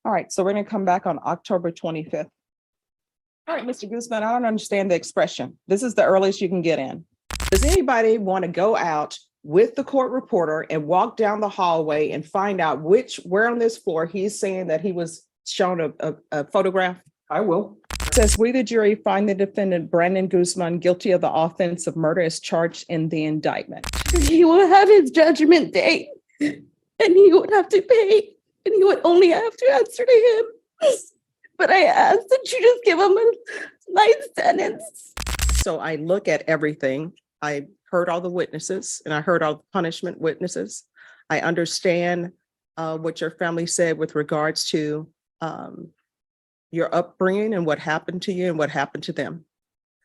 All right, so we're gonna come back on October 25th. All right, Mr. Guzman, I don't understand the expression. This is the earliest you can get in. Does anybody want to go out with the court reporter and walk down the hallway and find out where on this floor he's saying that he was shown a photograph? I will. It says, we, the jury, find the defendant Brandon Guzman guilty of the offense of murder as charged in the indictment. He will have his judgment day and he would have to pay and he would only have to answer to him. But I ask that you just give him a life sentence. So I look at everything. I heard all the witnesses and I heard all the punishment witnesses. I understand what your family said with regards to your upbringing and what happened to you and what happened to them.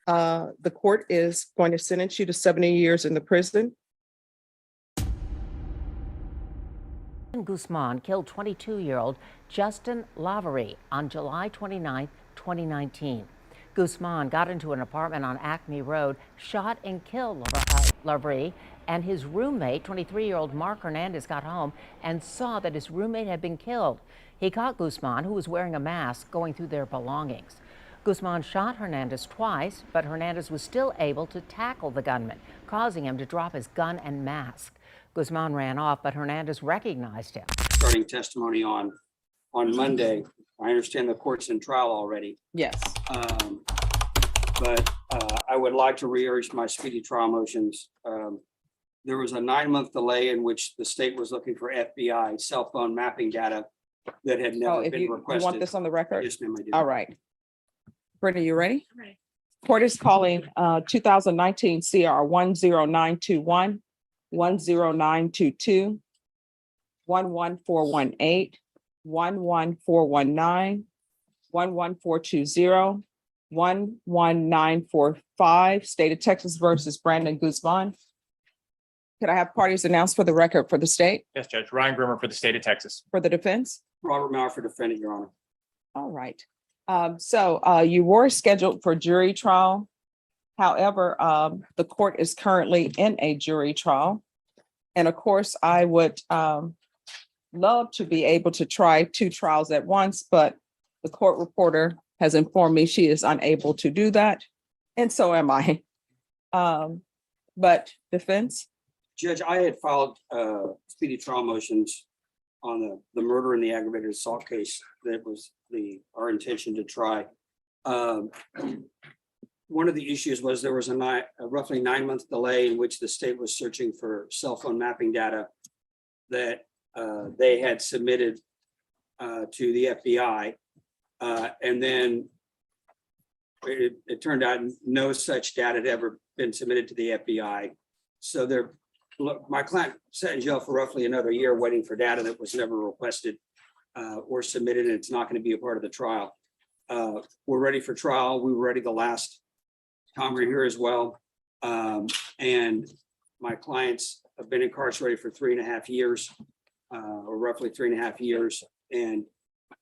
The court is going to sentence you to 70 years in the prison. Guzman killed 22-year-old Justin Lavery on July 29, 2019. Guzman got into an apartment on Acme Road, shot and killed Lavery, and his roommate, 23-year-old Mark Hernandez, got home and saw that his roommate had been killed. He caught Guzman, who was wearing a mask, going through their belongings. Guzman shot Hernandez twice, but Hernandez was still able to tackle the gunman, causing him to drop his gun and mask. Guzman ran off, but Hernandez recognized him. Starting testimony on Monday. I understand the court's in trial already. Yes. But I would like to reurge my speedy trial motions. There was a 9-month delay in which the state was looking for FBI cell phone mapping data that had never been requested. You want this on the record? Yes, ma'am, I do. All right. Brittany, you ready? Right. Court is calling 2019 CR 10921, 10922, 11418, 11419, 11420, 11945, State of Texas versus Brandon Guzman. Could I have parties announced for the record for the state, Yes, Judge. Ryan Grimmer for the state of Texas. for the defense? Robert Mauer for defendant, Your Honor. All right. So you were scheduled for jury trial. However, the court is currently in a jury trial. And of course, I would love to be able to try 2 trials at once, but the court reporter has informed me she is unable to do that. And so am I. But defense? Judge, I had filed speedy trial motions on the murder and the aggravated assault case that was our intention to try. One of the issues was there was a roughly 9-month delay in which the state was searching for cell phone mapping data that they had submitted to the FBI. And then it turned out no such data had ever been submitted to the FBI. So my client sat in jail for roughly another year waiting for data that was never requested or submitted, and it's not going to be a part of the trial. We're ready for trial. We were ready the last time we were here as well. And my clients have been incarcerated for 3.5 years, or roughly 3.5 years. And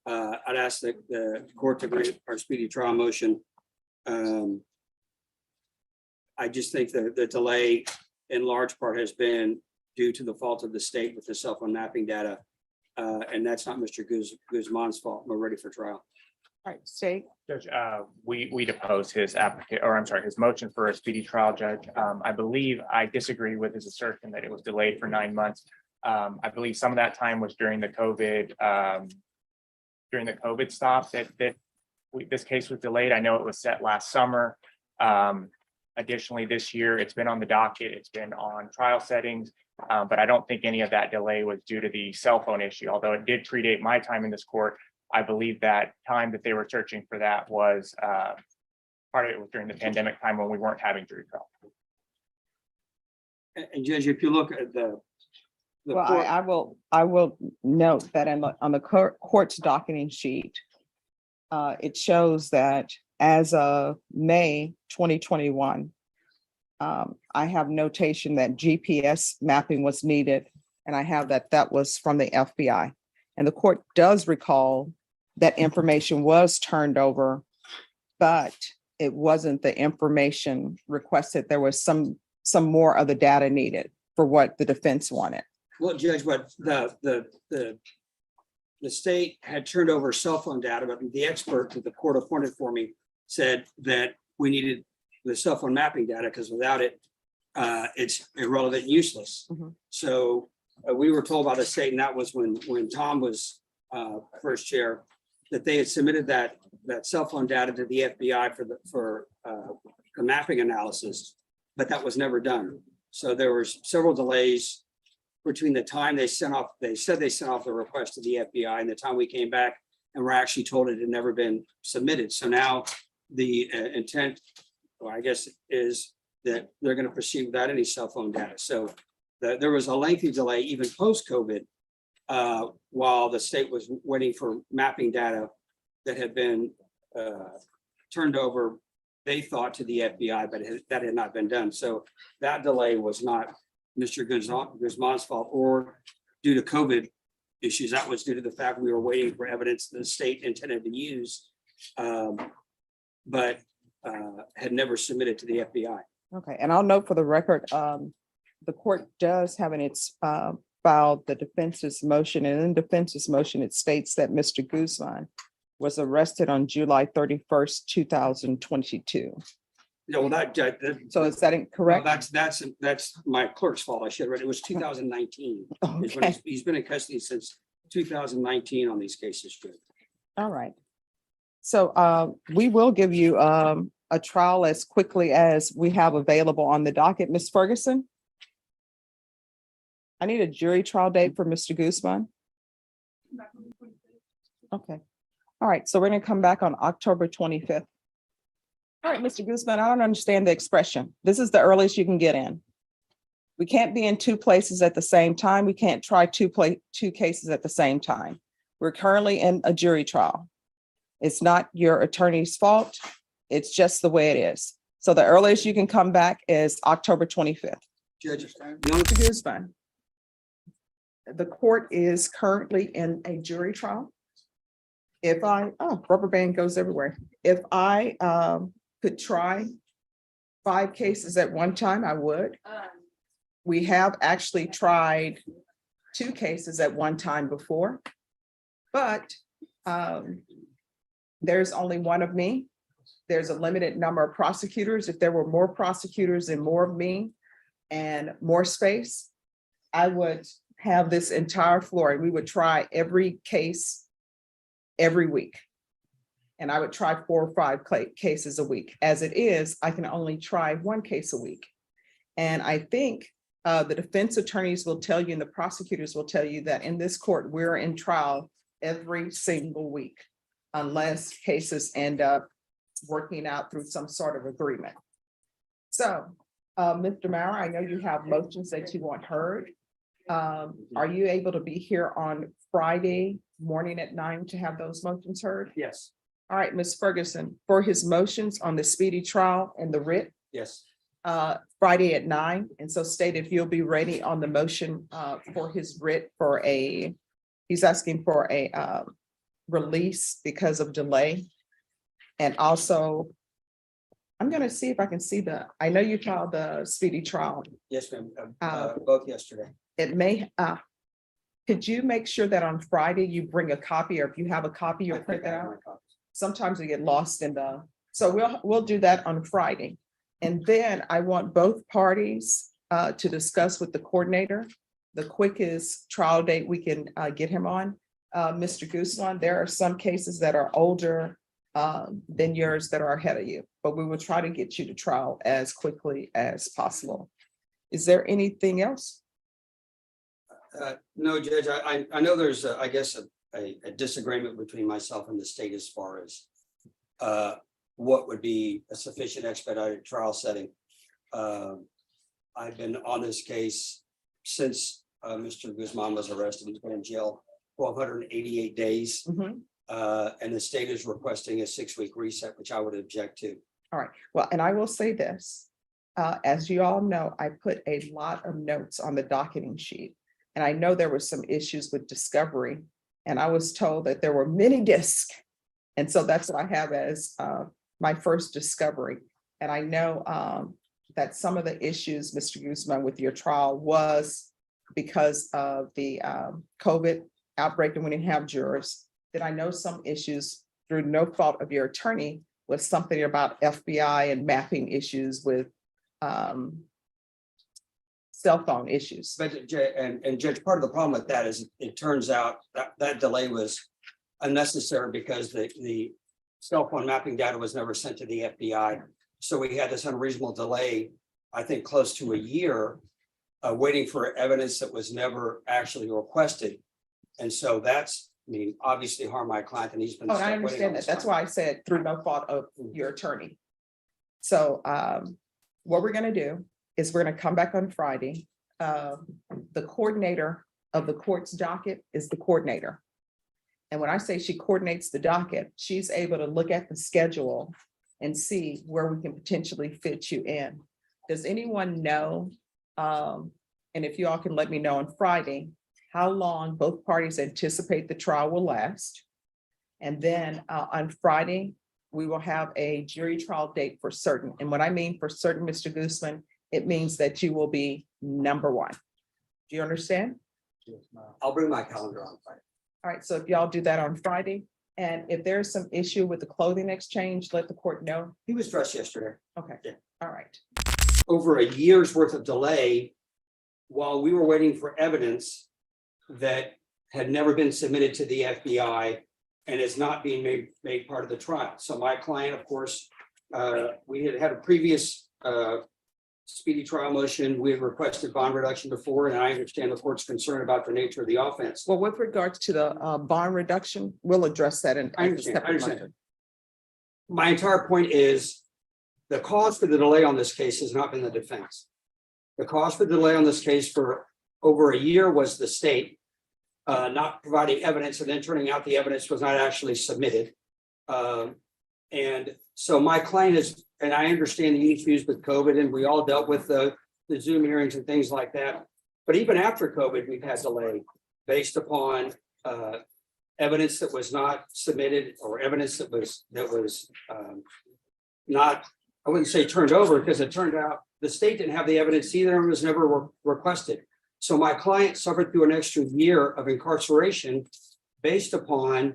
I'd ask the court to grant our speedy trial motion. I just think that the delay in large part has been due to the fault of the state with the cell phone mapping data. And that's not Mr. Guzman's fault. We're ready for trial. All right, state. Judge, we depose his his motion for a speedy trial, Judge. I believe I disagree with his assertion that it was delayed for 9 months. I believe some of that time was during the COVID stop that this case was delayed. I know it was set last summer. Additionally, this year it's been on the docket. It's been on trial settings, but I don't think any of that delay was due to the cell phone issue. Although it did predate my time in this court, I believe that time that they were searching for that was part of it was during the pandemic time when we weren't having jury trial. And Judge, if you look at the Well, court, I will note that on the court's docketing sheet, it shows that as of May 2021, I have notation that GPS mapping was needed, and I have that was from the FBI. And the court does recall that information was turned over, but it wasn't the information requested. There was some more of the data needed for what the defense wanted. well, Judge, but the the state had turned over cell phone data, but the expert that the court appointed for me said that we needed the cell phone mapping data because without it, it's irrelevant and useless. Mhm. So we were told by the state, and that was when Tom was first chair, that they had submitted that cell phone data to the FBI for the mapping analysis, but that was never done. So there was several delays between the time they said they sent off the request to the FBI and the time we came back and we're actually told it had never been submitted. So now the intent, well, I guess, is that they're going to proceed without any cell phone data. So there was a lengthy delay even post-COVID while the state was waiting for mapping data that had been turned over, they thought, to the FBI, but that had not been done. So that delay was not Mr. Guzman's fault or due to COVID issues. That was due to the fact we were waiting for evidence the state intended to use, but had never submitted to the FBI. Okay, and I'll note for the record, the court does have in its filed the defense's motion, and in defense's motion, it states that Mr. Guzman was arrested on July 31st, 2022. No, well, that So is that no, incorrect? that's my clerk's fault. I should have read it. It was 2019. Is when Okay, he's been in custody since 2019 on these cases. Judge. all right. So we will give you a trial as quickly as we have available on the docket. Ms. Ferguson? I need a jury trial date for Mr. Guzman. Okay. All right, so we're gonna come back on October 25th. All right, Mr. Guzman, I don't understand the expression. This is the earliest you can get in. We can't be in two places at the same time. We can't try two cases at the same time. We're currently in a jury trial. It's not your attorney's fault. It's just the way it is. So the earliest you can come back is October 25th. Judge, the only Mr. Guzman, the court is currently in a jury trial. Rubber band goes everywhere. If I could try 5 cases at one time, I would. We have actually tried 2 cases at one time before, but there's only one of me. There's a limited number of prosecutors. If there were more prosecutors and more of me and more space, I would have this entire floor and we would try every case every week. And I would try 4 or 5 cases a week. As it is, I can only try 1 case a week. And I think the defense attorneys will tell you and the prosecutors will tell you that in this court, we're in trial every single week, unless cases end up working out through some sort of agreement. So, Mr. Maurer, I know you have motions that you want heard. Are you able to be here on Friday morning at 9 to have those motions heard? yes, All right, Ms. Ferguson, for his motions on the speedy trial and the writ, yes. Friday at 9. And so state if you'll be ready on the motion for his writ he's asking for a release because of delay. And also, I'm gonna see if I can see I know you filed the speedy trial. Yes, ma'am. Both yesterday. It may, could you make sure that on Friday you bring a copy, or if you have a copy, you'll print that out? Sometimes we get lost in so we'll do that on Friday. And then I want both parties to discuss with the coordinator the quickest trial date we can get him on. Mr. Guzman, there are some cases that are older than yours that are ahead of you, but we will try to get you to trial as quickly as possible. Is there anything else? No, Judge, I know there's, I guess, a disagreement between myself and the state as far as what would be a sufficient expedited trial setting. I've been on this case since Mr. Guzman was arrested. He's been in jail 1,288 days. Mhm. And the state is requesting a 6-week reset, which I would object to. All right, well, and I will say this, as you all know, I put a lot of notes on the docketing sheet. And I know there were some issues with discovery, and I was told that there were many discs. And so that's what I have as my first discovery. And I know that some of the issues, Mr. Guzman, with your trial was because of the COVID outbreak and we didn't have jurors, that I know some issues through no fault of your attorney was something about FBI and mapping issues with cell phone issues. But Judge, part of the problem with that is it turns out that that delay was unnecessary because the cell phone mapping data was never sent to the FBI. So we had this unreasonable delay, I think close to a year, waiting for evidence that was never actually requested. And so that's, I mean, obviously harmed my client and he's been. Oh, and stuck I waiting on understand that. this That's time. why I said through no fault of your attorney. So what we're gonna do is we're gonna come back on Friday. The coordinator of the court's docket is the coordinator. And when I say she coordinates the docket, she's able to look at the schedule and see where we can potentially fit you in. Does anyone know, and if you all can let me know on Friday, how long both parties anticipate the trial will last? And then on Friday, we will have a jury trial date for certain. And what I mean for certain, Mr. Guzman, it means that you will be number one. Do you understand? I'll bring my calendar on Friday. All right, so if y'all do that on Friday, and if there's some issue with the clothing exchange, let the court know. He was dressed yesterday. Okay, Yeah. all right. Over a year's worth of delay while we were waiting for evidence that had never been submitted to the FBI and is not being made part of the trial. So my client, of course, we had a previous speedy trial motion. We had requested bond reduction before, and I understand the court's concern about the nature of the offense. Well, with regards to the bond reduction, we'll address that in. I understand. My entire point is the cause for the delay on this case has not been the defense. The cause for the delay on this case for over a year was the state not providing evidence and then turning out the evidence was not actually submitted. And so my client is, and I understand the issues with COVID, and we all dealt with the Zoom hearings and things like that. But even after COVID, we've had delay based upon evidence that was not submitted or evidence that was not, I wouldn't say turned over, because it turned out the state didn't have the evidence either and was never requested. So my client suffered through an extra year of incarceration based upon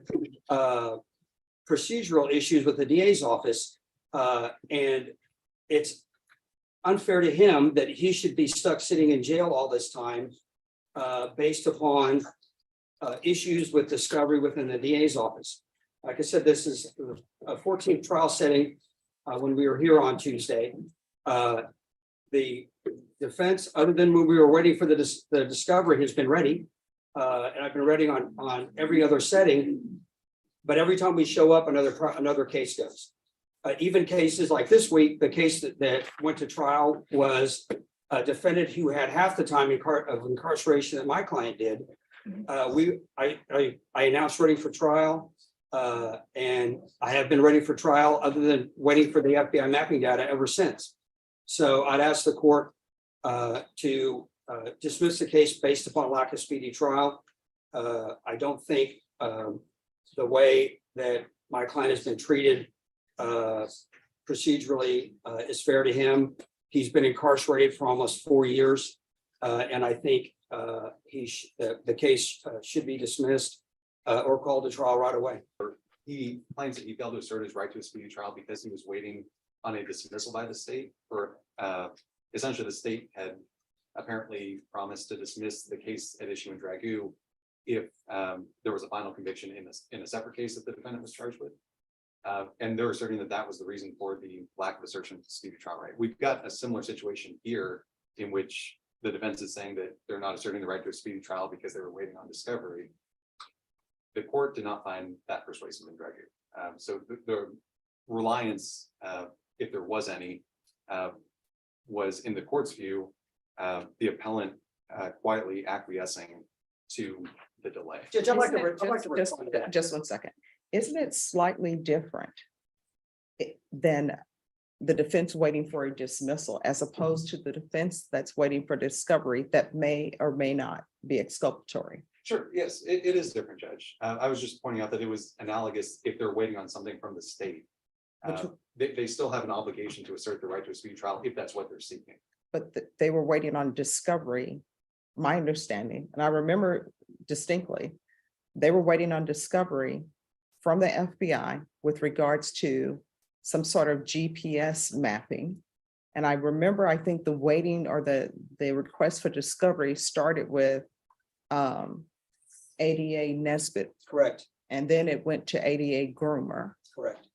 procedural issues with the DA's office. And it's unfair to him that he should be stuck sitting in jail all this time based upon issues with discovery within the DA's office. Like I said, this is a 14th trial setting when we were here on Tuesday. The defense, other than when we were waiting for the discovery, has been ready. And I've been ready on every other setting. But every time we show up, another case goes. Even cases like this week, the case that went to trial was a defendant who had half the time of incarceration that my client did. I announced ready for trial, and I have been ready for trial other than waiting for the FBI mapping data ever since. So I'd ask the court to dismiss the case based upon lack of speedy trial. I don't think the way that my client has been treated procedurally is fair to him. He's been incarcerated for almost 4 years, and I think the case should be dismissed or called to trial right away. He claims that he failed to assert his right to a speedy trial because he was waiting on a dismissal by the state, or essentially the state had apparently promised to dismiss the case at issue in Dragoo if there was a final conviction in a separate case that the defendant was charged with. And they're asserting that that was the reason for the lack of assertion of the speedy trial right. We've got a similar situation here in which the defense is saying that they're not asserting the right to a speedy trial because they were waiting on discovery. The court did not find that persuasive in Dragoo. So the reliance, if there was any, was in the court's view, the appellant quietly acquiescing to the delay. Judge, I'd like to respond to that. Just 1 second. Isn't it slightly different than the defense waiting for a dismissal as opposed to the defense that's waiting for discovery that may or may not be exculpatory? Sure, yes, it is different, Judge. I was just pointing out that it was analogous if they're waiting on something from the state. They still have an obligation to assert the right to a speedy trial if that's what they're seeking. But they were waiting on discovery, my understanding, and I remember distinctly they were waiting on discovery from the FBI with regards to some sort of GPS mapping. And I remember, I think the waiting or the request for discovery started with ADA Nesbitt, Correct, and then it went to ADA Groomer. correct.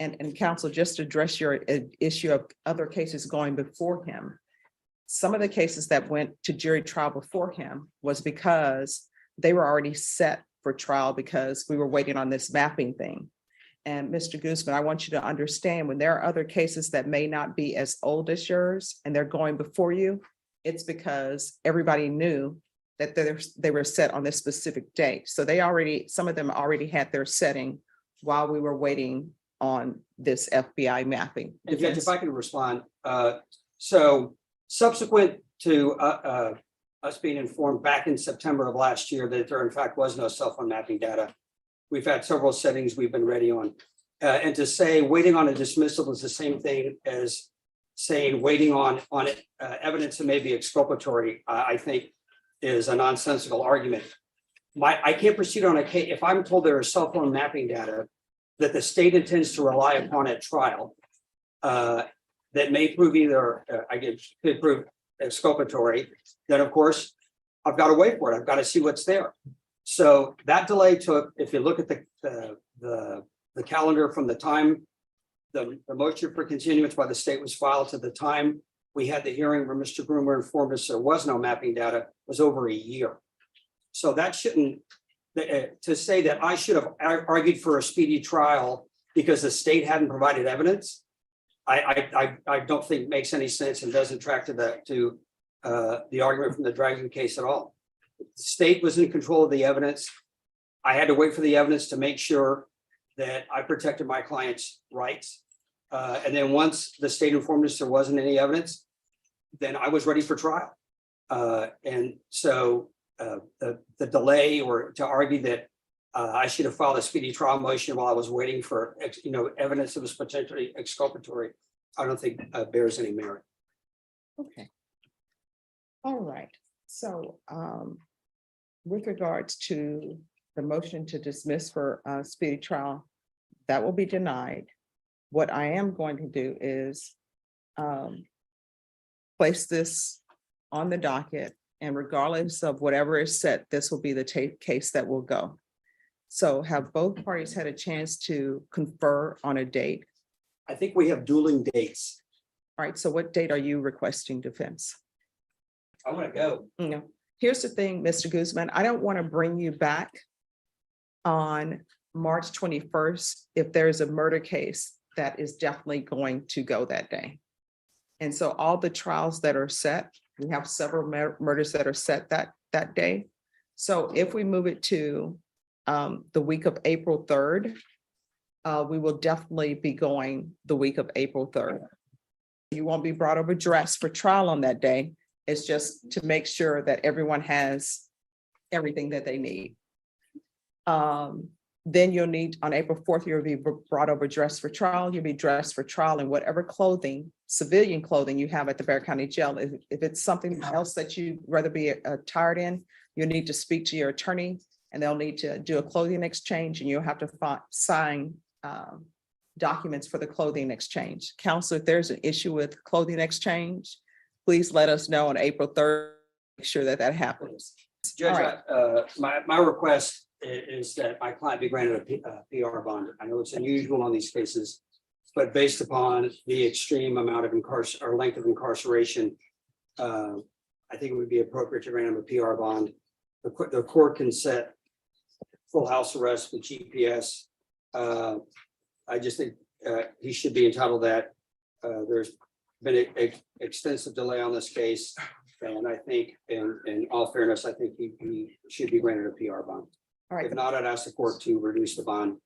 And counsel, just to address your issue of other cases going before him. Some of the cases that went to jury trial before him was because they were already set for trial because we were waiting on this mapping thing. And Mr. Guzman, I want you to understand, when there are other cases that may not be as old as yours and they're going before you, it's because everybody knew that they were set on this specific date. So some of them already had their setting while we were waiting on this FBI mapping. And Judge, if I can respond, so subsequent to us being informed back in September of last year that there in fact was no cell phone mapping data, we've had several settings we've been ready on. And to say waiting on a dismissal is the same thing as saying waiting on evidence that may be exculpatory, I think is a nonsensical argument. I can't proceed on a case, if I'm told there is cell phone mapping data that the state intends to rely upon at trial, that may prove either, could prove exculpatory, then of course, I've got to wait for it. I've got to see what's there. So that delay took, if you look at the calendar from the time the motion for continuance by the state was filed to the time we had the hearing where Mr. Groomer informed us there was no mapping data, was over a year. So that shouldn't, to say that I should have argued for a speedy trial because the state hadn't provided evidence, I don't think makes any sense and doesn't track to the argument from the Dragon case at all. The state was in control of the evidence. I had to wait for the evidence to make sure that I protected my client's rights. And then once the state informed us there wasn't any evidence, then I was ready for trial. And so the delay or to argue that I should have filed a speedy trial motion while I was waiting for evidence that was potentially exculpatory, I don't think bears any merit. Okay. All right. So with regards to the motion to dismiss for speedy trial, that will be denied. What I am going to do is place this on the docket, and regardless of whatever is set, this will be the case that will go. So have both parties had a chance to confer on a date? I think we have dueling dates. All right, so what date are you requesting defense? I want to go. No. Here's the thing, Mr. Guzman, I don't want to bring you back on March 21st if there's a murder case that is definitely going to go that day. And so all the trials that are set, we have several murders that are set that day. So if we move it to the week of April 3rd, we will definitely be going the week of April 3rd. You won't be brought over dressed for trial on that day. It's just to make sure that everyone has everything that they need. Then you'll need, on April 4th, you'll be brought over dressed for trial. You'll be dressed for trial in whatever clothing, civilian clothing you have at the Bexar County Jail. If it's something else that you'd rather be attired in, you'll need to speak to your attorney and they'll need to do a clothing exchange and you'll have to sign documents for the clothing exchange. Counsel, if there's an issue with clothing exchange, please let us know on April 3rd, make sure that happens. Judge, my request is that my client be granted a PR bond. I know it's unusual on these cases, but based upon the extreme amount of length of incarceration, I think it would be appropriate to grant him a PR bond. The court can set full house arrest with GPS. I just think he should be entitled to that. There's been an extensive delay on this case. And I think, in all fairness, I think he should be granted a PR bond. All right. If not, I'd ask the court to reduce the bond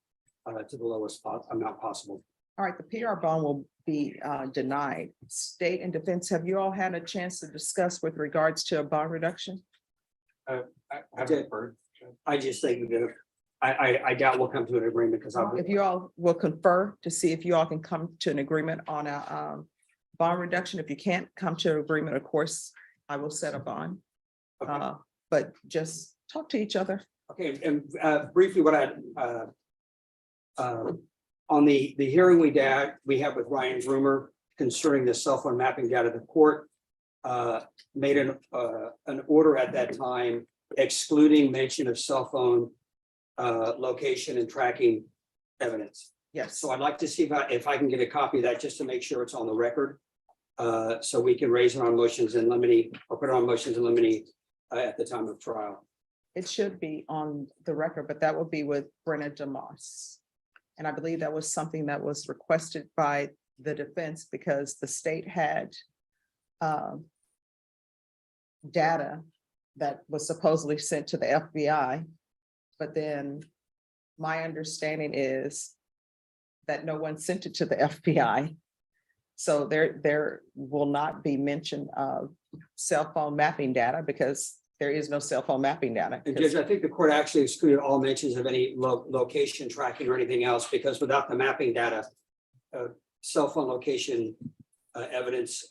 to the lowest amount possible. All right, the PR bond will be denied. State and defense, have you all had a chance to discuss with regards to a bond reduction? I haven't heard. I just think that I doubt we'll come to an agreement because If you all will confer to see if you all can come to an agreement on a bond reduction. If you can't come to an agreement, of course, I will set a bond. Okay. But just talk to each other. Okay, and briefly, what on the hearing we have with Ryan Rumor concerning the cell phone mapping data, the court made an order at that time excluding mention of cell phone location and tracking evidence. Yes. So I'd like to see if I can get a copy of that just to make sure it's on the record. So we can raise it on motions in limine or put it on motions in limine at the time of trial. It should be on the record, but that will be with Brenna DeMoss. And I believe that was something that was requested by the defense because the state had data that was supposedly sent to the FBI. But then my understanding is that no one sent it to the FBI. So there will not be mention of cell phone mapping data because there is no cell phone mapping data. And Judge, I think the court actually excluded all mentions of any location tracking or anything else, because without the mapping data, cell phone location evidence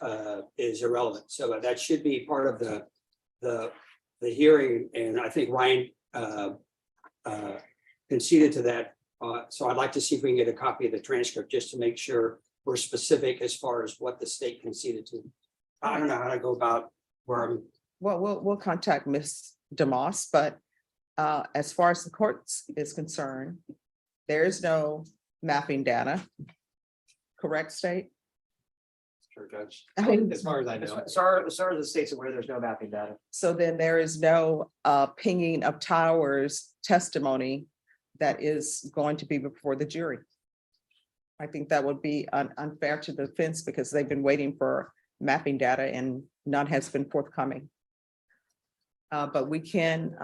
is irrelevant. So that should be part of the hearing. And I think Ryan conceded to that. So I'd like to see if we can get a copy of the transcript just to make sure we're specific as far as what the state conceded to. I don't know how to go about where I'm. Well, we'll contact Ms. DeMoss, but as far as the courts is concerned, there is no mapping data. Correct, state? Sure, Judge. I mean, As far as I know. As far as the state's aware, there's no mapping data. so then there is no pinging of towers testimony that is going to be before the jury. I think that would be unfair to the defense because they've been waiting for mapping data and none has been forthcoming. But we can,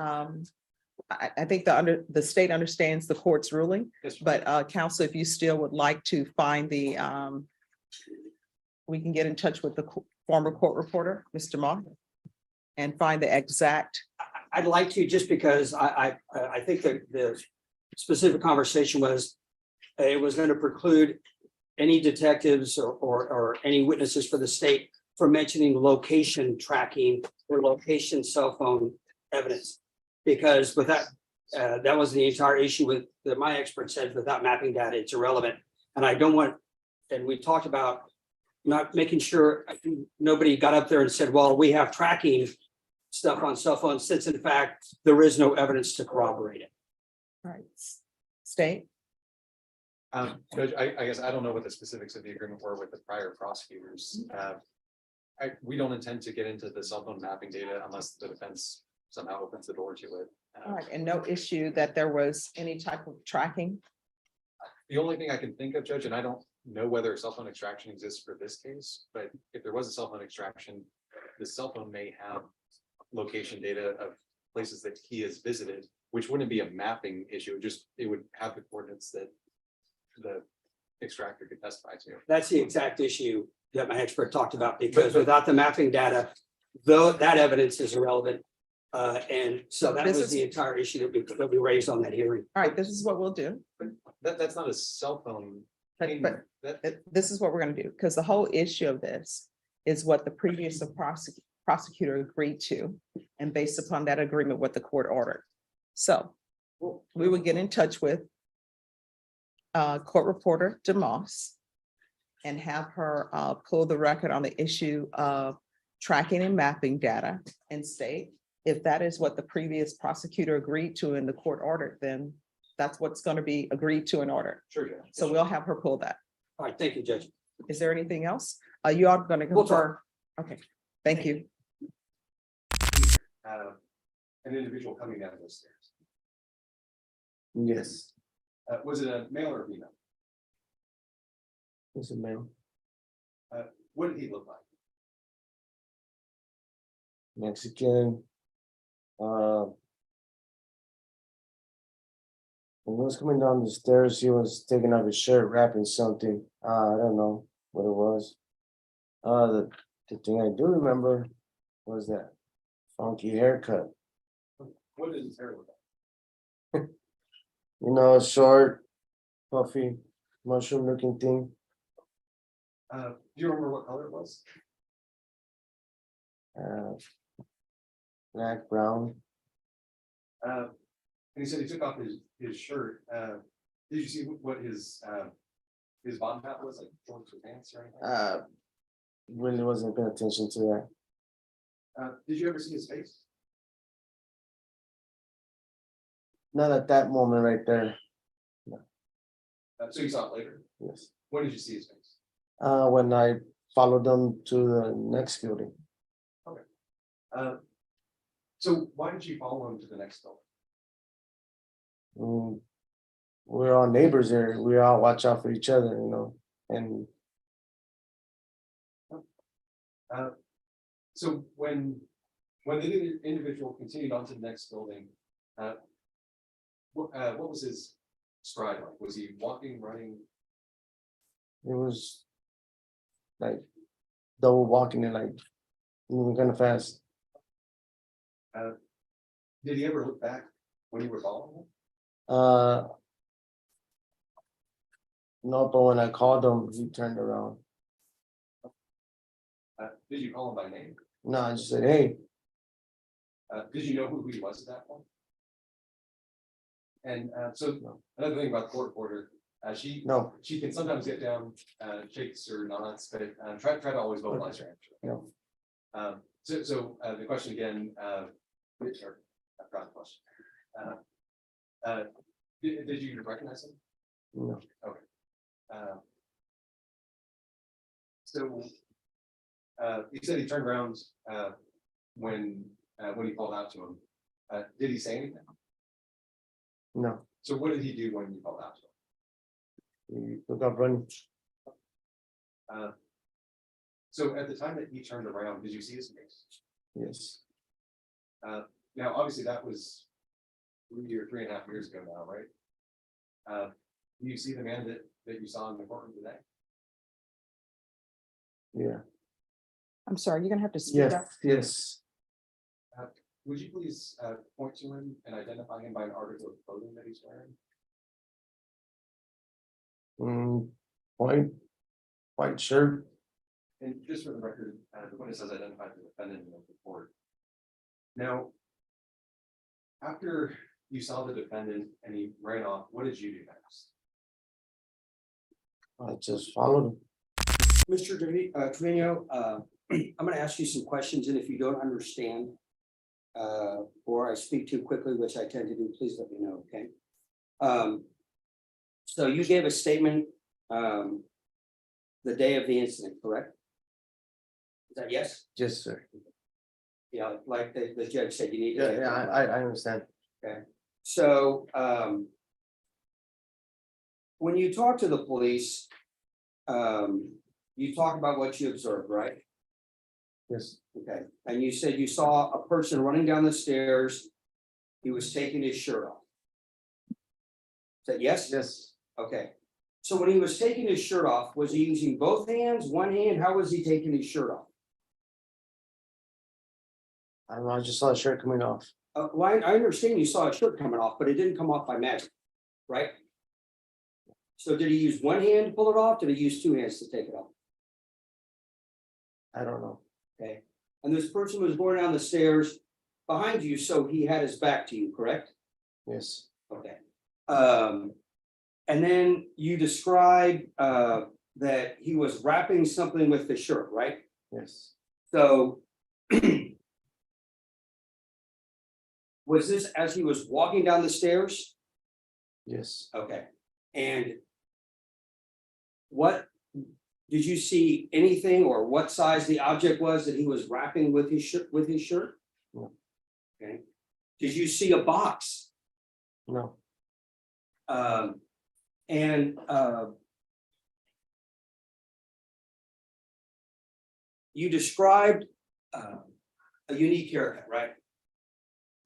I think the state understands the court's ruling, Yes, but counsel, if you still would like to find the, we can get in touch with the former court reporter, Mr. Moore, and find the exact. I'd like to, just because I think that the specific conversation was, it was going to preclude any detectives or any witnesses for the state from mentioning location tracking or location cell phone evidence. Because with that, that was the entire issue with that my expert said without mapping data, it's irrelevant. And I don't want, and we talked about not making sure nobody got up there and said, well, we have tracking stuff on cell phones, since in fact, there is no evidence to corroborate it. Right. State. Judge, I guess I don't know what the specifics of the agreement were with the prior prosecutors. We don't intend to get into the cell phone mapping data unless the defense somehow opens the door to it. All right, and no issue that there was any type of tracking. The only thing I can think of, Judge, and I don't know whether cell phone extraction exists for this case, but if there was a cell phone extraction, the cell phone may have location data of places that he has visited, which wouldn't be a mapping issue. It would have the coordinates that the extractor could testify to. That's the exact issue that my expert talked about, because without the mapping data, though that evidence is irrelevant. And so that was the entire issue that we raised on that hearing. All right, this is what we'll do. That's not a cell phone. But this is what we're gonna do, because the whole issue of this is what the previous prosecutor agreed to, and based upon that agreement, what the court ordered. So we would get in touch with court reporter DeMoss and have her pull the record on the issue of tracking and mapping data and state if that is what the previous prosecutor agreed to in the court order, then that's what's going to be agreed to and ordered. Sure, Judge. So we'll have her pull that. All right, thank you, Judge. Is there anything else? You are going to We'll confirm? Okay, thank you. An individual coming down those stairs. Yes, Was it a male or a female? it's a man, What did he look like? Mexican. When he was coming down the stairs, he was taking off his shirt, wrapping something. I don't know what it was. The thing I do remember was that funky haircut. What did his hair look like? You know, short, puffy, mushroom-looking thing. Do you remember what color it was? Black, brown. And he said he took off his shirt. Did you see what his bottom half was, like shorts or pants or anything? Really wasn't paying attention to that. Did you ever see his face? Not at that moment right there. So you saw it later. Yes. When did you see his face? When I followed them to the next building. So why did you follow him to the next building? We're all neighbors there. We all watch out for each other, and So when the individual continued on to the next building, what was his stride like? Was he walking, running? it was like double walking and like moving kind of fast. Did he ever look back when you were following him? No, but when I called him, he turned around. Did you call him by name? No, I just said, hey, Did you know who he was at that point? And so another thing about the court reporter, she no, can sometimes get down, shakes or nods, but try to always vocalize her answer. no, So the question again, I forgot the question. Did you recognize him? no. So he said he turned around when he called out to him. Did he say anything? No, So what did he do when you called out to him? he took up running. So at the time that he turned around, did you see his face? Yes, Now, obviously, that was 3 or 3.5 years ago now, right? Do you see the man that you saw in the courtroom today? yeah, I'm sorry, you're gonna have to speak yes, up. yes. Would you please point to him and identify him by an article of clothing that he's wearing? White shirt. And just for the record, the witness has identified the defendant in the report. Now, after you saw the defendant and he ran off, what did you do next? I just followed him. Mr. Trevino, I'm going to ask you some questions, and if you don't understand or I speak too quickly, which I tend to do, please let me know, okay? So you gave a statement the day of the incident, correct? Is that yes? Yes, sir. Yeah, like the judge said, you need to. Yeah, I understand. So when you talk to the police, you talk about what you observed, right? Yes, Okay, and you said you saw a person running down the stairs. He was taking his shirt off. Is that yes? yes. Okay, so when he was taking his shirt off, was he using both hands, one hand? How was he taking his shirt off? I don't know, I just saw a shirt coming off. Well, I understand you saw a shirt coming off, but it didn't come off by magic, right? So did he use one hand to pull it off? Did he use two hands to take it off? I don't know. Okay, and this person was going down the stairs behind you, so he had his back to you, correct? Yes, Okay. And then you described that he was wrapping something with the shirt, right? yes, So was this as he was walking down the stairs? yes. Okay. And what, did you see anything or what size the object was that he was wrapping with his shirt? No. Okay. Did you see a box? No, You described a unique haircut, right?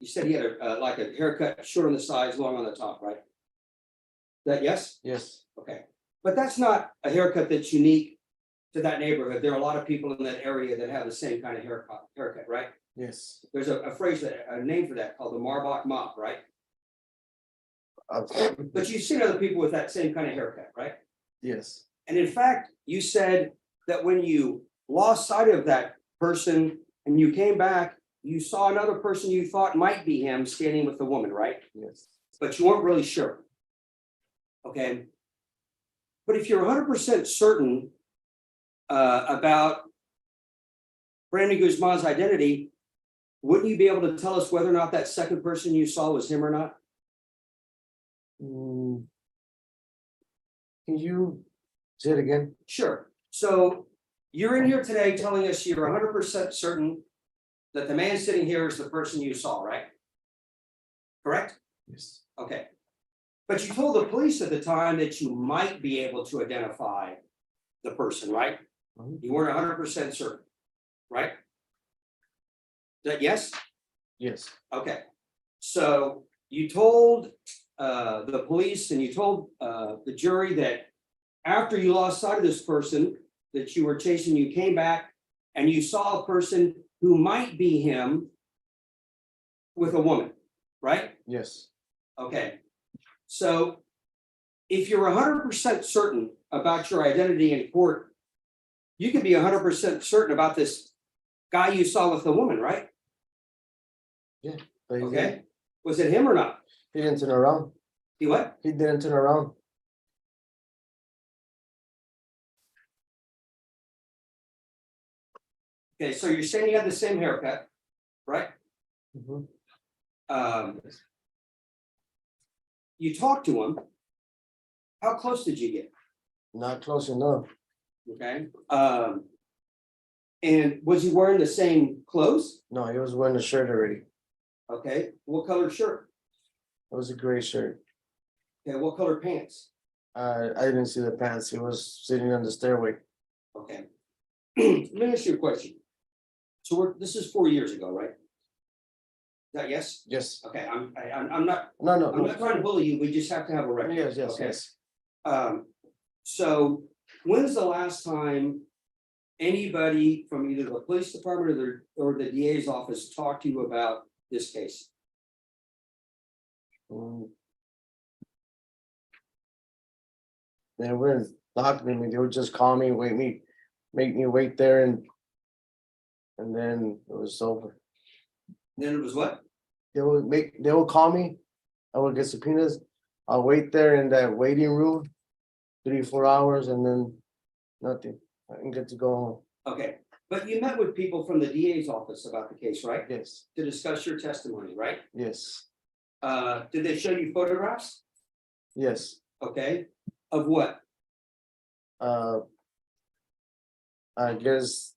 You said he had like a haircut short on the sides, long on the top, right? That yes? yes, Okay, but that's not a haircut that's unique to that neighborhood. There are a lot of people in that area that have the same kind of haircut, right? yes. There's a name for that called the Marbach mop, right? But you've seen other people with that same kind of haircut, right? Yes, And in fact, you said that when you lost sight of that person and you came back, you saw another person you thought might be him standing with the woman, right? Yes. But you weren't really sure. Okay. But if you're 100% certain about Brandon Guzman's identity, wouldn't you be able to tell us whether or not that second person you saw was him or not? Mm. Can you say it again? Sure. So you're in here today telling us you're 100% certain that the man sitting here is the person you saw, right? Correct? Yes. Okay. But you told the police at the time that you might be able to identify the person, right? Mhm. You weren't 100% certain, right? Is that yes? Yes. Okay. So you told the police and you told the jury that after you lost sight of this person that you were chasing, you came back and you saw a person who might be him with a woman, right? Yes. Okay. So if you're 100% certain about your identity in court, you can be 100% certain about this guy you saw with the woman, right? But he Okay. didn't- Was it him or not? He didn't turn around. He what? He didn't turn around. Okay, so you're saying you had the same haircut, right? Mhm. You talked to him. How close did you get? Not close enough. Okay. And was he wearing the same clothes? No, he was wearing a shirt already. Okay. What color shirt? It was a gray shirt. Okay. What color pants? I didn't see the pants. He was sitting on the stairway. Okay. Let me ask you a question. So this is 4 years ago, right? Is that yes? Yes. Okay. I'm not No. trying to bully you. We just have to have a record. Yes. Okay. Yes. So when's the last time anybody from either the police department or the DA's office talked to you about this case? Mm. They weren't talking to me. They would just call me, make me wait there, and then it was over. Then it was what? They would call me. I would get subpoenas. I'll wait there in that waiting room 3-4 hours, and then nothing. I can get to go home. Okay, but you met with people from the DA's office about the case, right? Yes. To discuss your testimony, right? Yes. Did they show you photographs? Yes. Okay, of what? I guess.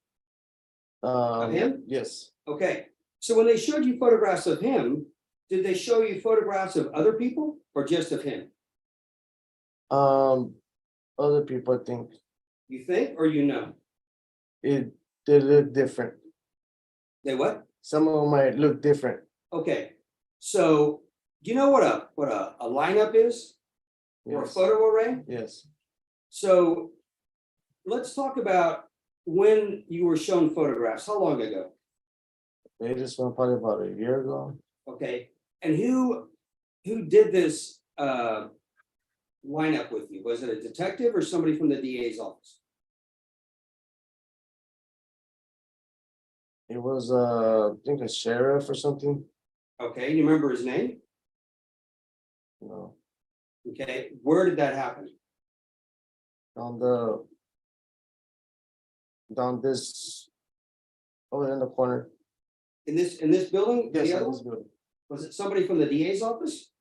Of him? Yes. Okay, so when they showed you photographs of him, did they show you photographs of other people or just of him? Other people, I think You think or you know? they look different. They what? Some of them might look different. Okay, so do you know what a lineup is? Or a Yes. photo array? Yes. So let's talk about when you were shown photographs. How long ago? They just went probably about a year ago. Okay, and who did this lineup with you? Was it a detective or somebody from the DA's office? It was I think a sheriff or something. Okay, you remember his name? No. Okay, where did that happen? Down this over in the corner. In this building? The Yes, other in this one? building. Was it somebody from the DA's office?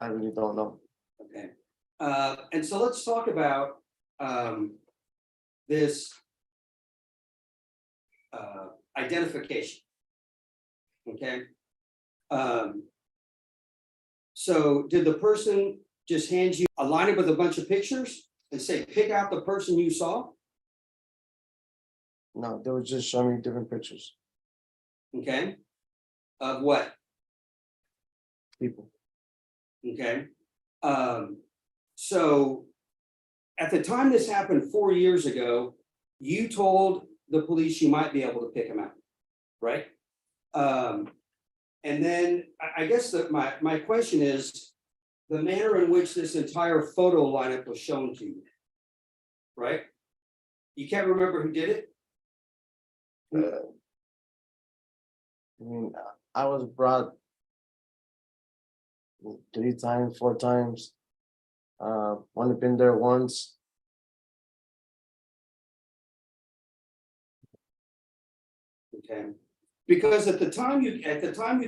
I really don't know. Okay, and so let's talk about this identification. Okay. So did the person just hand you a lineup with a bunch of pictures and say, pick out the person you saw? No, they would just show me different pictures. Okay. Of what? People. Okay. So at the time this happened 4 years ago, you told the police you might be able to pick him out, right? And then I guess that my question is the manner in which this entire photo lineup was shown to you, right? You can't remember who did it? I mean, I was brought 3 times, 4 times. Only been there once. Okay, because at the time you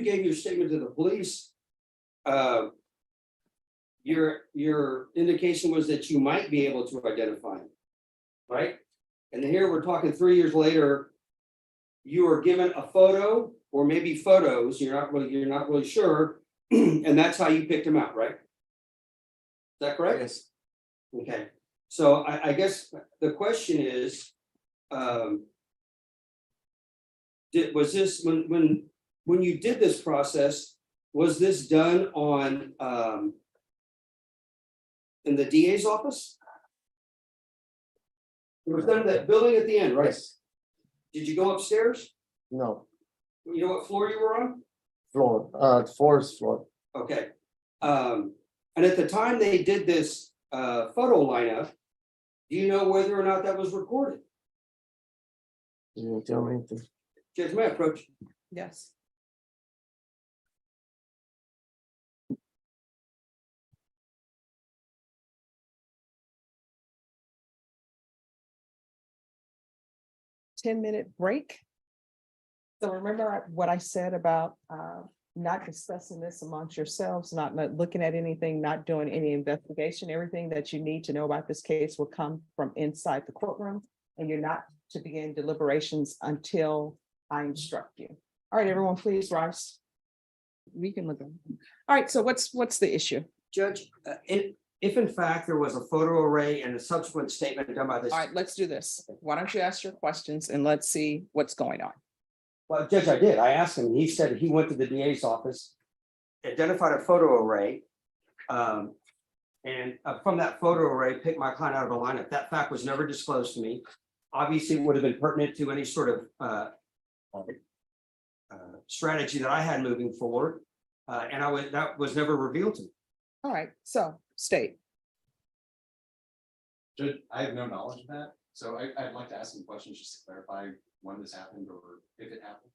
gave your statement to the police, your indication was that you might be able to identify him, right? And here we're talking 3 years later, you were given a photo or maybe photos, you're not really sure, and that's how you picked him out, right? Is that correct? Yes. Okay, so I guess the question is, was this, when you did this process, was this done on, in the DA's office? It was done in that building at the end, right? Yes. Did you go upstairs? No, You know what floor you were on? floor, 4th floor. Okay. And at the time they did this photo lineup, do you know whether or not that was recorded? You didn't tell me anything. Judge, may I approach? Yes. Ten-minute break. So remember what I said about not discussing this amongst yourselves, not looking at anything, not doing any investigation. Everything that you need to know about this case will come from inside the courtroom, and you're not to begin deliberations until I instruct you. All right, everyone, please rise. We can look. All right, so what's the issue? Judge, if in fact there was a photo array and a subsequent statement done by this. All right, let's do this. Why don't you ask your questions and let's see what's going on. Well, Judge, I did. I asked him, he said he went to the DA's office, identified a photo array. And from that photo array, picked my client out of a lineup. That fact was never disclosed to me. Obviously, it would have been pertinent to any sort of strategy that I had moving forward. And that was never revealed to me. All right, so state. Judge, I have no knowledge of that, so I'd like to ask some questions just to clarify when this happened or if it happened.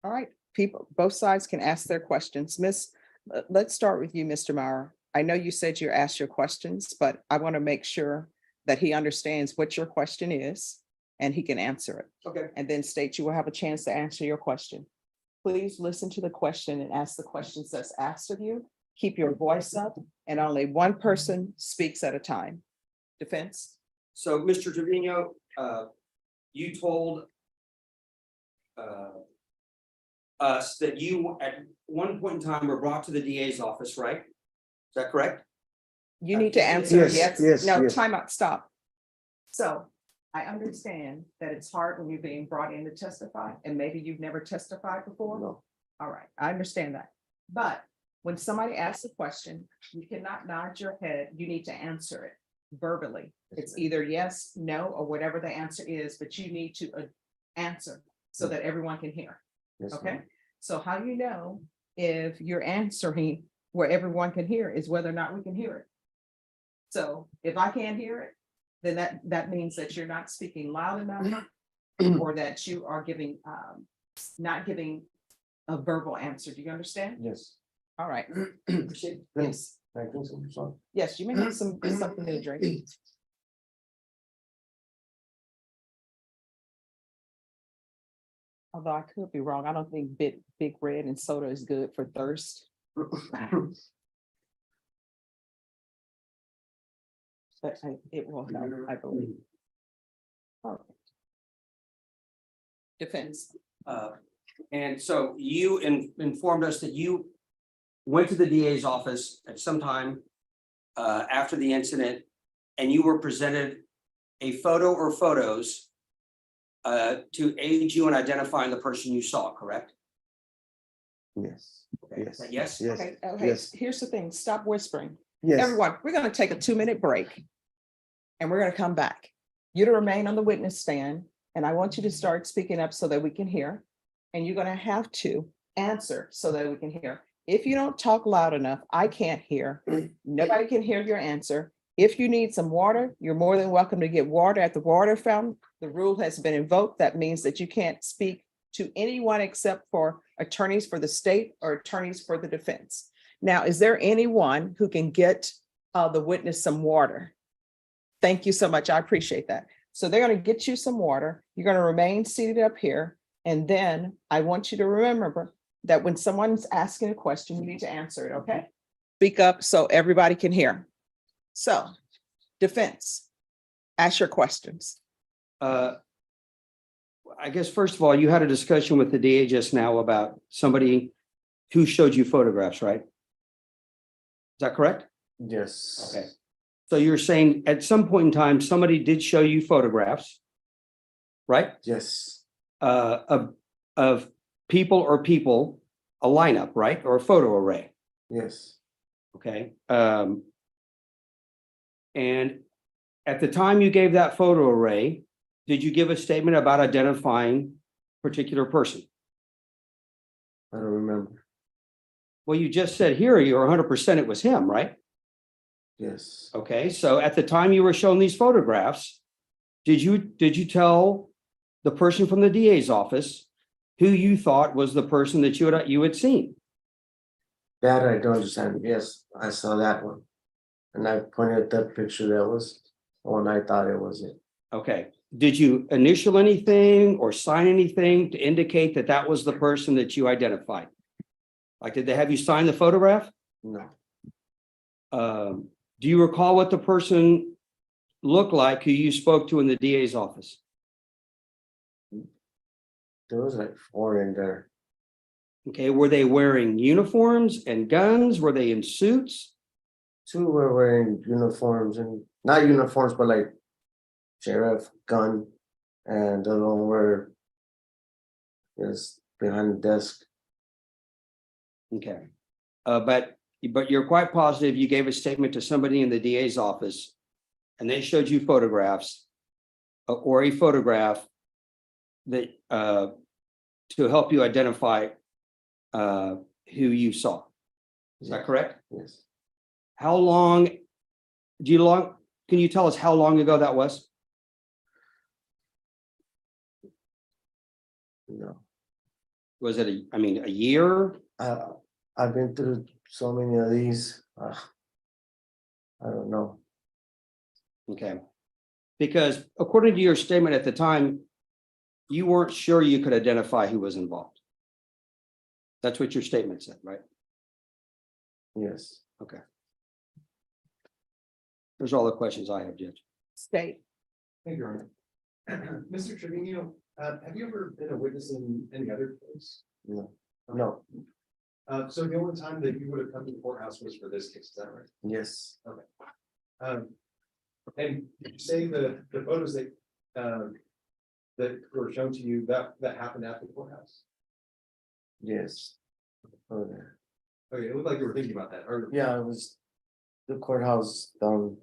All right, people, both sides can ask their questions. Let's start with you, Mr. Maurer. I know you said you asked your questions, but I want to make sure that he understands what your question is and he can answer it. Okay. And then state you will have a chance to answer your question. Please listen to the question and ask the questions that's asked of you. Keep your voice up and only one person speaks at a time. Defense? So, Mr. Trevino, you told us that you at one point in time were brought to the DA's office, right? Is that correct? You need to answer Yes, yes. yes, No, yes. time out, stop. So I understand that it's hard when you're being brought in to testify, and maybe you've never testified before. No. All right, I understand that. But when somebody asks a question, you cannot nod your head. You need to answer it verbally. It's either yes, no, or whatever the answer is, but you need to answer so that everyone can hear. Yes, Okay, ma'am. so how do you know if you're answering where everyone can hear is whether or not we can hear it? So if I can't hear it, then that means that you're not speaking loud enough or that you are not giving a verbal answer. Do you understand? Yes. All right. Proceed. Yes, I think so, sorry. yes, you may have something to drink. Although I could be wrong, I don't think Big Red and soda is good for thirst. But it will help, I believe. All right. Defense. And so you informed us that you went to the DA's office at some time after the incident, and you were presented a photo or photos to aid you in identifying the person you saw, correct? Yes, Okay, yes. yes? Yes, Okay, yes, here's the thing, stop whispering. yes. Everyone, we're gonna take a 2-minute break. And we're gonna come back. You to remain on the witness stand, and I want you to start speaking up so that we can hear. And you're gonna have to answer so that we can hear. If you don't talk loud enough, I can't hear. Nobody can hear your answer. If you need some water, you're more than welcome to get water at the water fountain. The rule has been invoked. That means that you can't speak to anyone except for attorneys for the state or attorneys for the defense. Now, is there anyone who can get the witness some water? Thank you so much. I appreciate that. So they're going to get you some water. You're going to remain seated up here. And then I want you to remember that when someone's asking a question, you need to answer it, okay? Speak up so everybody can hear. So, defense, ask your questions. I guess, first of all, you had a discussion with the DA just now about somebody who showed you photographs, right? Is that correct? Yes. Okay. So you're saying at some point in time, somebody did show you photographs, right? Yes. Of people, a lineup, right? Or a photo array, Yes. okay? And at the time you gave that photo array, did you give a statement about identifying a particular person? I don't remember. Well, you just said here, you're 100% it was him, right? Yes. Okay, so at the time you were shown these photographs, did you tell the person from the DA's office who you thought was the person that you had seen? That I don't understand. Yes, I saw that one. And I pointed at that picture that was the one I thought it was it. Okay, did you initial anything or sign anything to indicate that that was the person that you identified? Like, did they have you sign the photograph? No. Do you recall what the person looked like who you spoke to in the DA's office? There was like 4 in there. Okay, were they wearing uniforms and guns? Were they in suits? 2 were wearing uniforms and not uniforms, but like sheriff gun, and the other one were just behind the desk. Okay, but you're quite positive you gave a statement to somebody in the DA's office and they showed you photographs or a photograph that to help you identify who you saw. Is that correct? Yes. How long can you tell us how long ago that was? No. Was it a year? I've been through so many of these. I don't know. Okay. Because according to your statement at the time, you weren't sure you could identify who was involved. That's what your statement said, right? Yes. Okay. Those are all the questions I have, Judge. State. Thank you, Your Honor. Mr. Trevino, have you ever been a witness in any other case? No. No. So the only time that you would have come to the courthouse was for this case, is that right? Yes. And did you say the photos that that were shown to you that happened at the courthouse? Yes. Oh, there. Okay, it looked like you were thinking about that, or Yeah, it was the courthouse down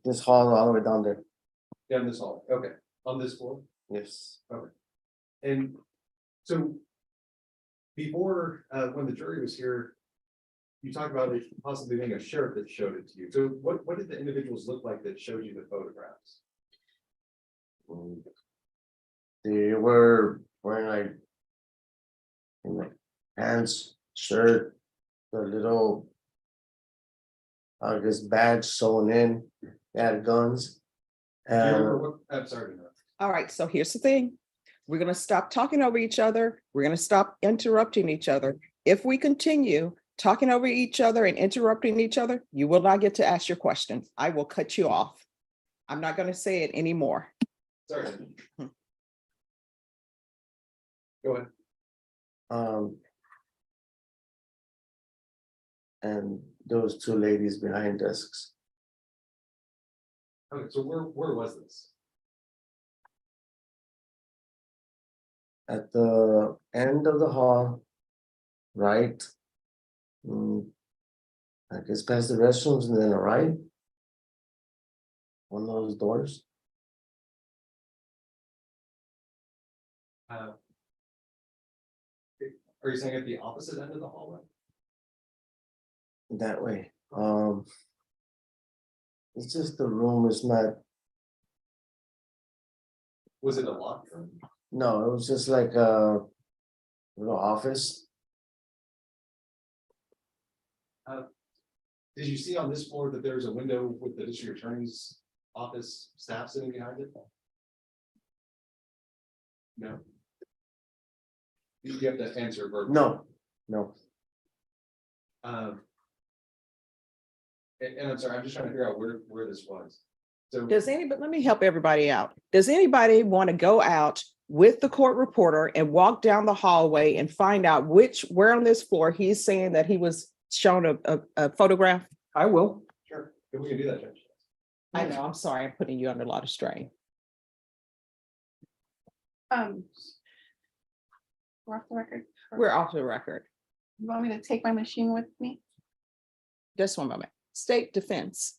this hall all the way down there. down this hall, okay, on this floor. Yes. And so before, when the jury was here, you talked about it possibly being a sheriff that showed it to you. So what did the individuals look like that showed you the photographs? They were wearing like pants, shirt, the little I guess badge sewn in. They had guns. Do you remember And what, I'm sorry to interrupt. All right, so here's the thing. We're going to stop talking over each other. We're going to stop interrupting each other. If we continue talking over each other and interrupting each other, you will not get to ask your questions. I will cut you off. I'm not going to say it anymore. Sorry. Go ahead. and those 2 ladies behind desks. Okay, so where was this? At the end of the hall, right? I guess past the restrooms and then right. One of those doors. Are you saying at the opposite end of the hallway? That way. It's just the room is not, Was it a locked room? no, it was just like little office. Did you see on this floor that there's a window with the district attorney's office staff sitting behind it? No. You have to answer verbally. No. And I'm sorry, I'm just trying to figure out where this was. So, Does anybody, let me help everybody out. Does anybody want to go out with the court reporter and walk down the hallway and find out where on this floor he's saying that he was shown a photograph? I will. sure, if we can do that, Judge. I know, I'm sorry, I'm putting you under a lot of strain. We're off the record. We're off the record. You want me to take my machine with me? Just one moment. State defense.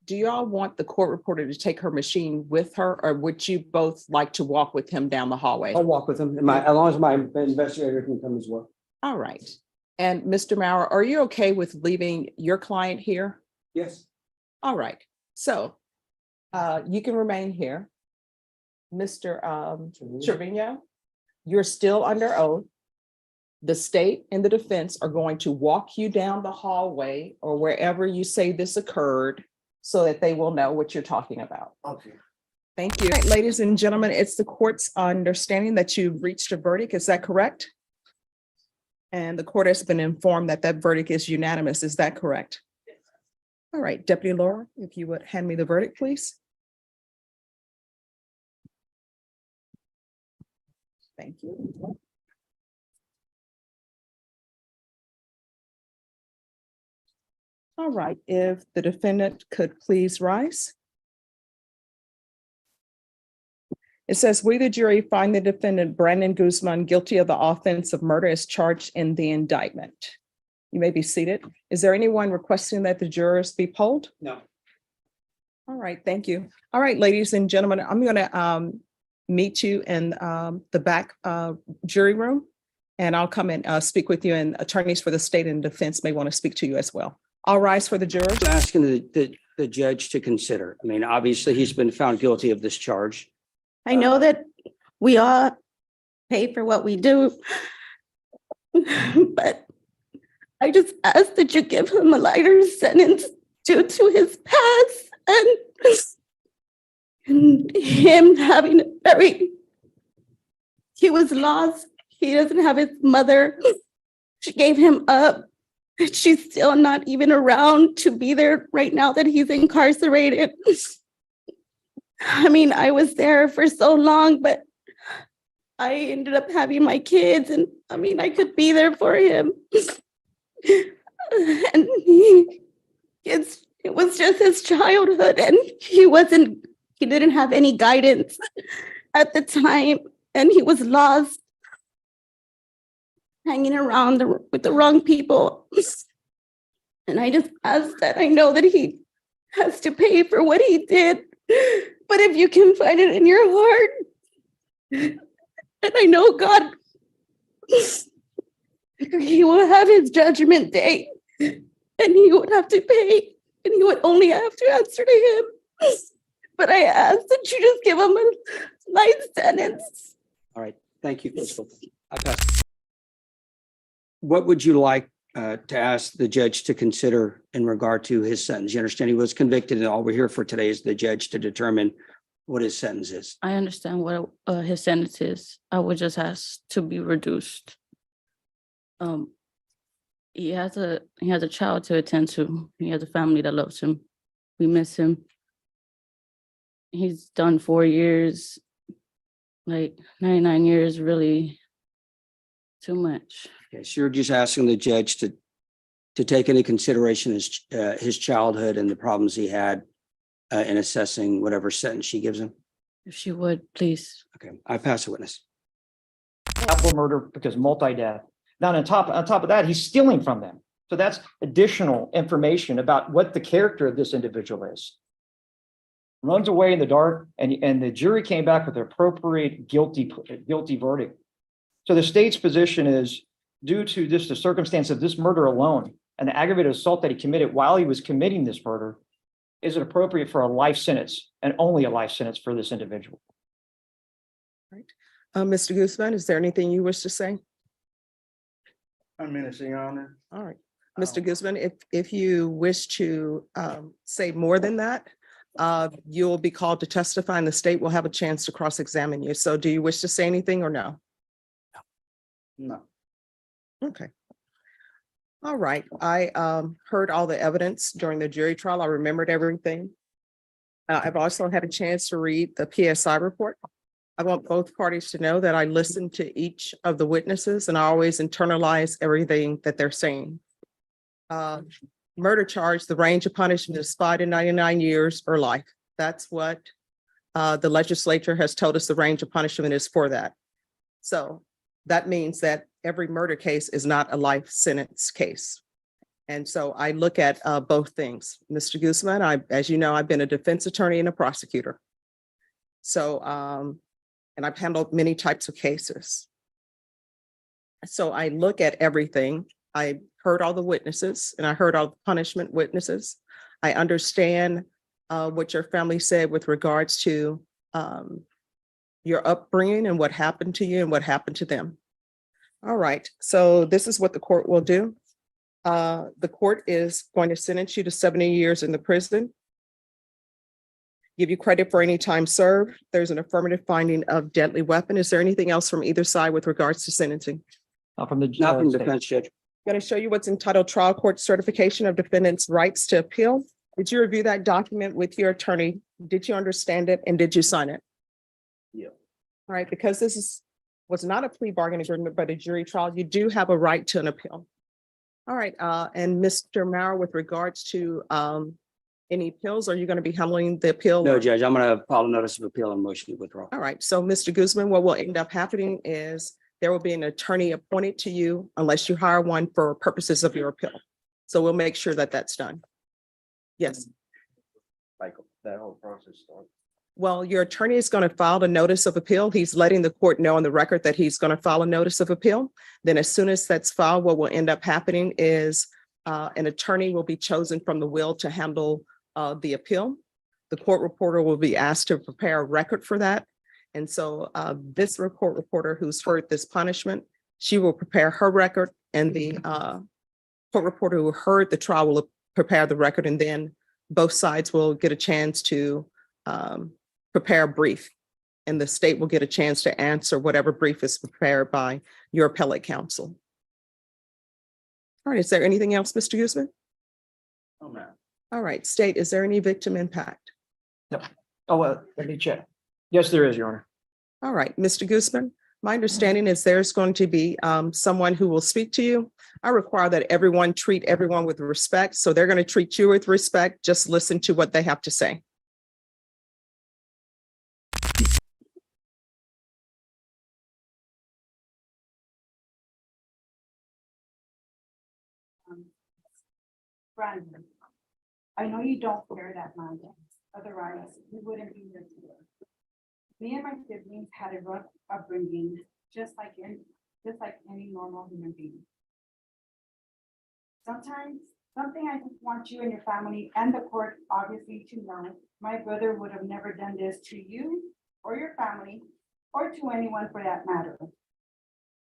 Do y'all want the court reporter to take her machine with her, or would you both like to walk with him down the hallway? I'll walk with him, and as long as my investigator can come as well. All right. And Mr. Maurer, are you okay with leaving your client here? Yes. All right. So you can remain here. Mr. Trevino, you're still under oath. The state and the defense are going to walk you down the hallway or wherever you say this occurred so that they will know what you're talking about. Okay. Thank you. All right, ladies and gentlemen, it's the court's understanding that you've reached a verdict. Is that correct? And the court has been informed that that verdict is unanimous. Is that correct? All right, Deputy Laura, if you would hand me the verdict, please. Thank you. All right, if the defendant could please rise. It says, we, the jury, find the defendant Brandon Guzman guilty of the offense of murder as charged in the indictment. You may be seated. Is there anyone requesting that the jurors be polled? No. All right, thank you. All right, ladies and gentlemen, I'm going to meet you in the back jury room, and I'll come and speak with you, and attorneys for the state and defense may want to speak to you as well. I'll rise for the jurors. Asking the judge to consider. I mean, obviously, he's been found guilty of this charge. I know that we all pay for what we do, but I just ask that you give him a lighter sentence due to his past and him having he was lost. He doesn't have his mother. She gave him up. She's still not even around to be there right now that he's incarcerated. I mean, I was there for so long, but I ended up having my kids, and I mean, I could be there for him. And it was just his childhood, and he didn't have any guidance at the time, and he was lost, hanging around with the wrong people. And I just ask that I know that he has to pay for what he did. But if you can find it in your heart, and I know God, he will have his judgment day, and he would have to pay, and he would only have to answer to him. But I ask that you just give him a light sentence. All right, thank you, Crystal. I pass. What would you like to ask the judge to consider in regard to his sentence? You understand he was convicted, and all we're here for today is the judge to determine what his sentence is. I understand what his sentence is. I would just ask to be reduced. He has a child to attend to. He has a family that loves him. We miss him. He's done 4 years. Like 99 years, really too much. Okay, so you're just asking the judge to take into consideration his childhood and the problems he had in assessing whatever sentence she gives him. If she would, please. Okay, I pass the witness. Capital murder because multi-death. Now, on top of that, he's stealing from them. So that's additional information about what the character of this individual is. Runs away in the dark, and the jury came back with an appropriate guilty verdict. So the state's position is, due to the circumstance of this murder alone and the aggravated assault that he committed while he was committing this murder, is it appropriate for a life sentence, and only a life sentence for this individual? Mr. Guzman, is there anything you wish to say? I'm innocent, Your Honor. All right. Mr. Guzman, if you wish to say more than that, you'll be called to testify and the state will have a chance to cross-examine you. So do you wish to say anything or no? No. Okay. All right. I heard all the evidence during the jury trial. I remembered everything. I've also had a chance to read the PSI report. I want both parties to know that I listened to each of the witnesses and I always internalize everything that they're saying. Murder charge, the range of punishment is 5 to 99 years or life. That's what the legislature has told us the range of punishment is for that. So that means that every murder case is not a life sentence case. And so I look at both things. Mr. Guzman, as you know, I've been a defense attorney and a prosecutor. So, and I've handled many types of cases. So I look at everything. I heard all the witnesses and I heard all the punishment witnesses. I understand what your family said with regards to your upbringing and what happened to you and what happened to them. All right, so this is what the court will do. The court is going to sentence you to 70 years in the prison. Give you credit for any time served. There's an affirmative finding of deadly weapon. Is there anything else from either side with regards to sentencing? From the. Not from state. defense, Judge. I'm going to show you what's entitled Trial Court Certification of Defendant's Rights to Appeal. Did you review that document with your attorney? Did you understand it and did you sign it? Yeah. All right, because this was not a plea bargain agreement, but a jury trial, you do have a right to an appeal. All right, and Mr. Maurer, with regards to any appeals, are you going to be handling the appeal? No, Judge, I'm going to file a notice of appeal and motion to withdraw. All right, so Mr. Guzman, what will end up happening is there will be an attorney appointed to you unless you hire one for purposes of your appeal. So we'll make sure that that's done. Yes. Like that whole process started. Well, your attorney is going to file a notice of appeal. He's letting the court know on the record that he's going to file a notice of appeal. Then as soon as that's filed, what will end up happening is an attorney will be chosen from the will to handle the appeal. The court reporter will be asked to prepare a record for that. And so this court reporter who's heard this punishment, she will prepare her record and the court reporter who heard the trial will prepare the record, and then both sides will get a chance to prepare a brief, and the state will get a chance to answer whatever brief is prepared by your appellate counsel. All right, is there anything else, Mr. Guzman? Oh, man. All right, state, is there any victim impact? No. Oh, well, let me check. Yes, there is, Your Honor. All right, Mr. Guzman, my understanding is there's going to be someone who will speak to you. I require that everyone treat everyone with respect. So they're going to treat you with respect. Just listen to what they have to say. Brandon, I know you don't care that much, otherwise you wouldn't be here today. Me and my siblings had a rough upbringing, just like any normal human being. Sometimes, something I just want you and your family and the court obviously to know, my brother would have never done this to you or your family, or to anyone for that matter.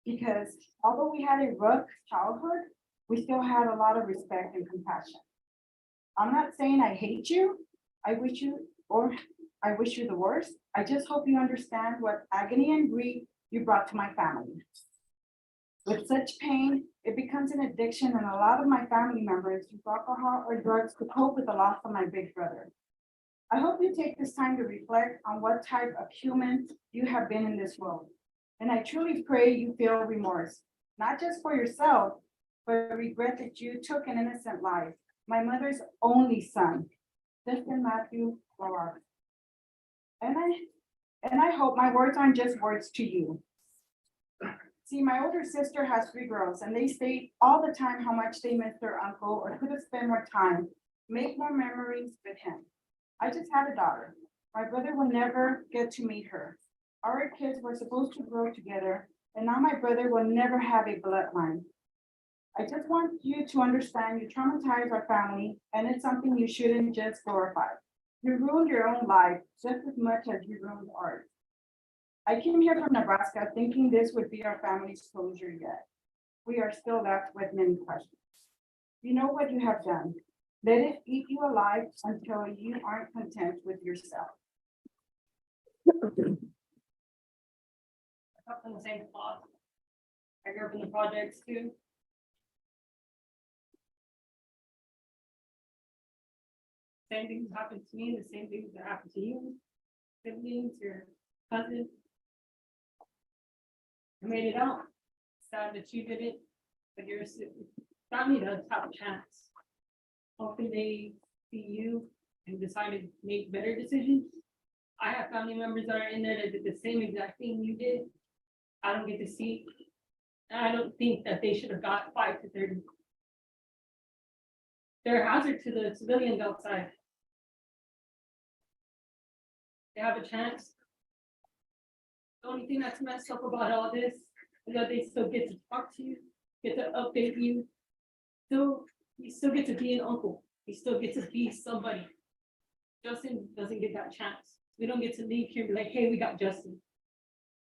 Because although we had a rough childhood, we still had a lot of respect and compassion. I'm not saying I hate you. I wish you the worst. I just hope you understand what agony and grief you brought to my family. With such pain, it becomes an addiction, and a lot of my family members use alcohol or drugs to cope with the loss of my big brother. I hope you take this time to reflect on what type of human you have been in this world. And I truly pray you feel remorse, not just for yourself, but regret that you took an innocent life. My mother's only son, Justin Matthew Lawrence. And I hope my words aren't just words to you. See, my older sister has 3 girls, and they state all the time how much they miss their uncle or could have spent more time, make more memories with him. I just had a daughter. My brother will never get to meet her. Our kids were supposed to grow together, and now my brother will never have a bloodline. I just want you to understand you traumatized our family, and it's something you shouldn't just glorify. You ruined your own life just as much as you ruined ours. I came here from Nebraska thinking this would be our family's closure yet. we are still left with many questions. You know what you have done. Let it eat you alive until you aren't content with yourself. Up in the same spot. I grew up in the projects too. Same things happened to me, the same things that happened to you, siblings, your cousins. I made it out. Sad that you did it, but your family does have a chance. Hopefully they see you and decide to make better decisions. I have family members that are in there that did the same exact thing you did. I don't get to see. And I don't think that they should have got 5 to 30. They're a hazard to the civilians outside. They have a chance. The only thing that's messed up about all this is that they still get to talk to you, get to update you. So you still get to be an uncle. You still get to be somebody. Justin doesn't get that chance. We don't get to leave here and be like, hey, we got Justin.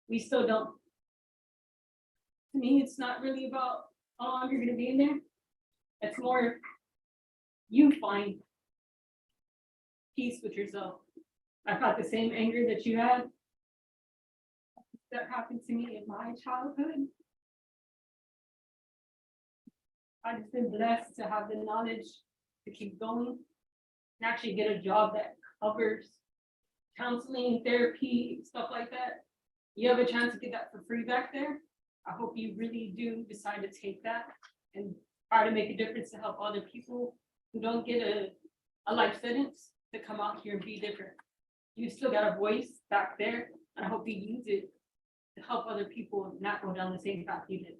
We still don't. To me, it's not really about how long you're gonna be in there. It's more you find peace with yourself. I've got the same anger that you had. That happened to me in my childhood. I've just been blessed to have the knowledge to keep going and actually get a job that covers counseling, therapy, stuff like that. You have a chance to get that for free back there. I hope you really do decide to take that and try to make a difference to help other people who don't get a life sentence to come out here and be different. You still got a voice back there, and I hope you use it to help other people not go down the same path you did.